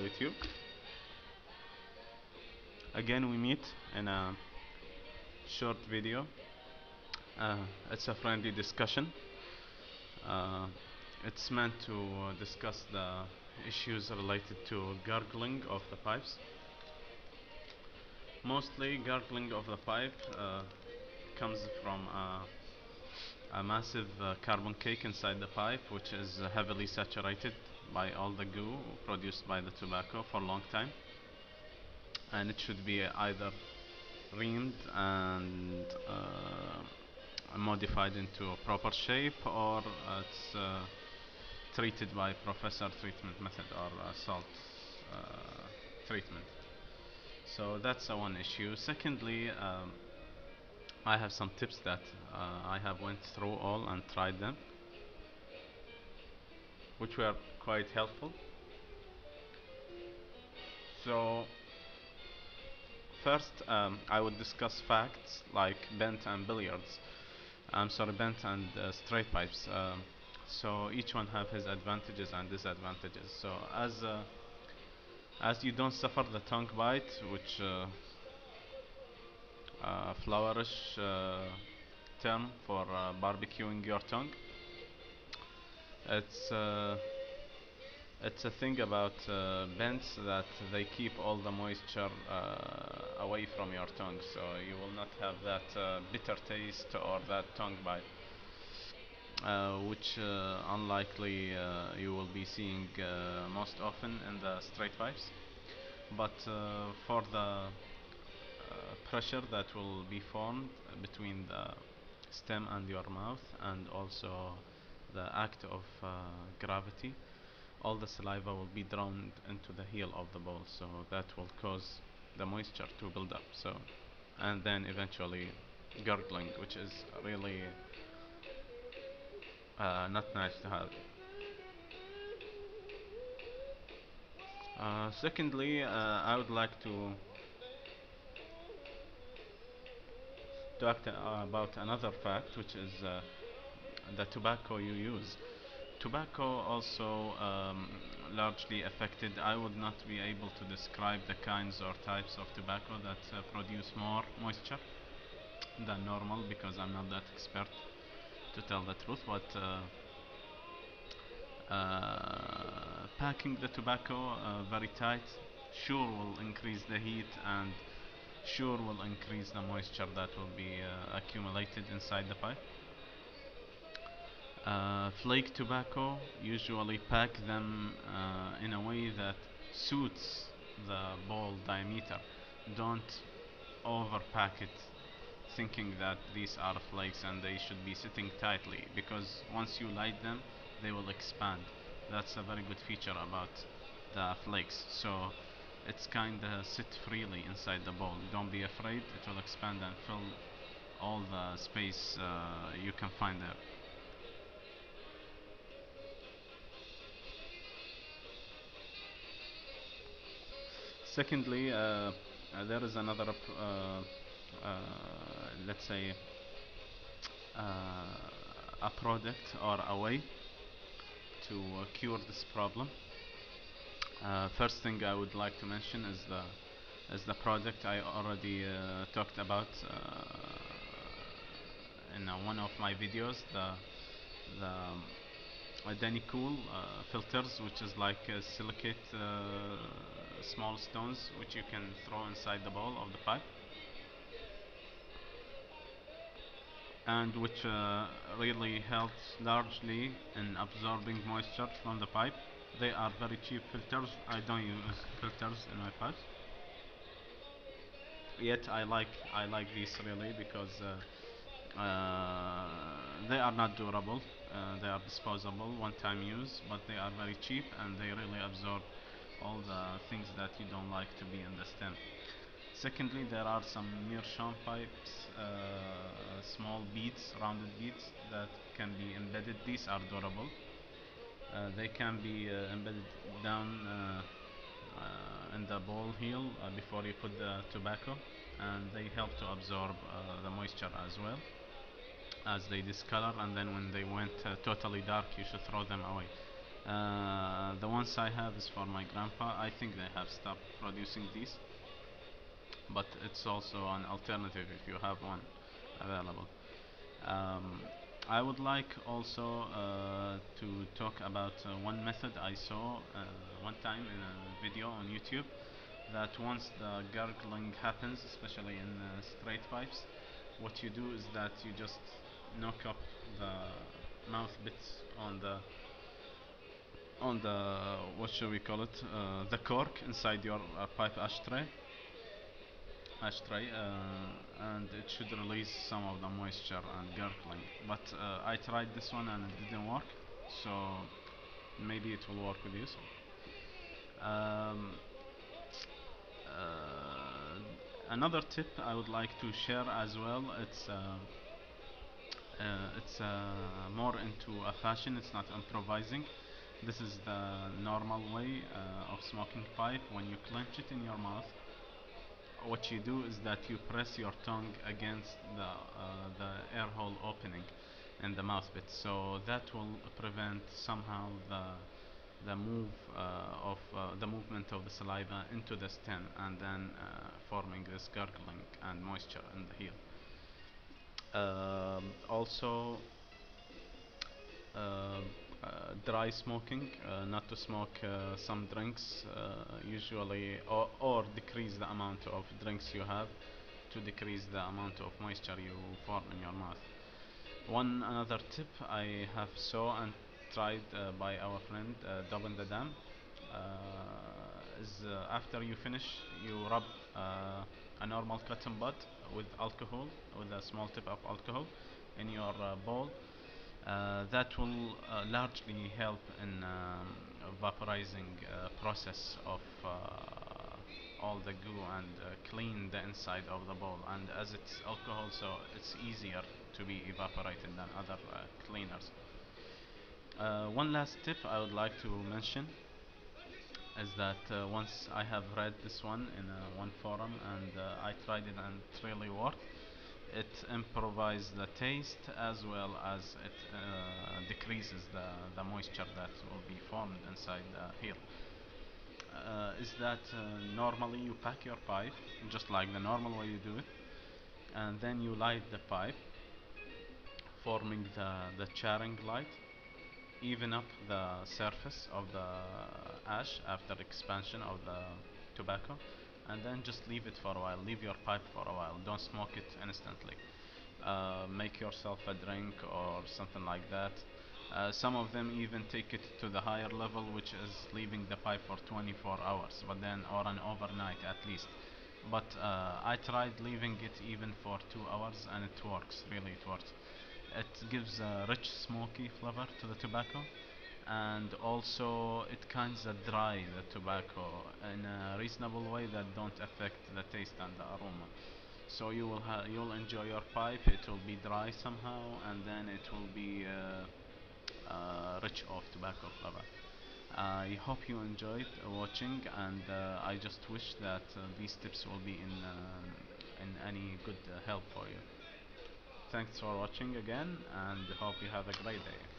YouTube. Again, we meet in a short video. It's a friendly discussion. Uh, it's meant to discuss the issues related to gurgling of the pipes. Mostly, gurgling of the pipe comes from a massive carbon cake inside the pipe, which is heavily saturated by all the goo produced by the tobacco for a long time, and it should be either reamed and modified into a proper shape, or it's treated by processor treatment method or salt uh, treatment. So that's one issue. Secondly, I have some tips that I have went through all and tried them, which were quite helpful. So first, I would discuss facts like bent and billiards. I'm sorry, bent and straight pipes. So each one have his advantages and disadvantages. So as you don't suffer the tongue bite, which flourish term for barbecuing your tongue, it's uh, it's a thing about bends that they keep all the moisture away from your tongue, so you will not have that bitter taste or that tongue bite, which unlikely you will be seeing most often in the straight pipes. But for the pressure that will be formed between the stem and your mouth, and also the act of gravity, all the saliva will be drawn into the heel of the bowl, so that will cause the moisture to build up. So, and then eventually gurgling, which is really not nice to have. Secondly, I would like to talk about another fact, which is the tobacco you use. Tobacco also largely affected. I would not be able to describe the kinds or types of tobacco that produce more moisture than normal, because I'm not that expert to tell the truth. But packing the tobacco very tight sure will increase the heat, and sure will increase the moisture that will be accumulated inside the pipe. Flake tobacco, usually pack them in a way that suits the bowl diameter. Don't overpack it thinking that these are flakes and they should be sitting tightly, because once you light them they will expand. That's a very good feature about the flakes. So it's kinda sit freely inside the bowl. Don't be afraid, it will expand and fill all the space you can find there. Secondly, there is another, let's say, a product or a way to cure this problem. First thing I would like to mention is the product I already talked about in one of my videos, the Danny Cool filters, which is like silicate small stones which you can throw inside the bowl of the pipe, and which really helps largely in absorbing moisture from the pipe. They are very cheap filters. I don't use filters in my pipes. Yet I like these really, because they are not durable. They are disposable, one-time use, but they are very cheap and they really absorb all the things that you don't like to be in the stem. Secondly, there are some meerschaum pipes, small beads, rounded beads that can be embedded. These are durable. They can be embedded down in the bowl heel before you put the tobacco, and they help to absorb the moisture as well as they discolor, and then when they went totally dark you should throw them away. The ones I have is for my grandpa. I think they have stopped producing these, but it's also an alternative if you have one available. Um, I would like also to talk about one method I saw one time in a video on YouTube, that once the gurgling happens, especially in straight pipes, what you do is that you just knock up the mouth bits on the what should we call it, the cork inside your pipe ashtray, and it should release some of the moisture and gurgling. But I tried this one and it didn't work, so maybe it will work with you. Um, Another tip I would like to share as well. It's more into a fashion. It's not improvising. This is the normal way of smoking pipe. When you clench it in your mouth, what you do is that you press your tongue against the air hole opening in the mouth bit. So that will prevent somehow the movement of the saliva into the stem, and then forming this gurgling and moisture in the heel. Also, uh, dry smoking, not to smoke some drinks, usually, or decrease the amount of drinks you have to decrease the amount of moisture you form in your mouth. One another tip I have saw and tried by our friend Dub in the Dam is after you finish, you rub a normal cotton bud with alcohol, with a small tip of alcohol in your bowl. That will largely help in vaporizing process of all the goo, and clean the inside of the bowl. And as it's alcohol, so it's easier to be evaporated than other cleaners. One last tip I would like to mention is that once I have read this one in one forum, and I tried it and it really worked. It improves the taste as well as it decreases the moisture that will be formed inside the heel. Is that normally you pack your pipe just like the normal way you do it, and then you light the pipe, forming the charring light, even up the surface of the ash after expansion of the tobacco, and then just leave it for a while. Leave your pipe for a while. Don't smoke it instantly. Make yourself a drink or something like that. Some of them even take it to the higher level, which is leaving the pipe for 24 hours, but then, or an overnight at least. But I tried leaving it even for 2 hours, and it works. Really, it works. It gives a rich, smoky flavor to the tobacco, and also it kinds of dry the tobacco in a reasonable way that don't affect the taste and the aroma. So you'll enjoy your pipe. It will be dry somehow, and then it will be rich of tobacco flavor. I hope you enjoyed watching, and I just wish that these tips will be in any good help for you. Thanks for watching again, and hope you have a great day.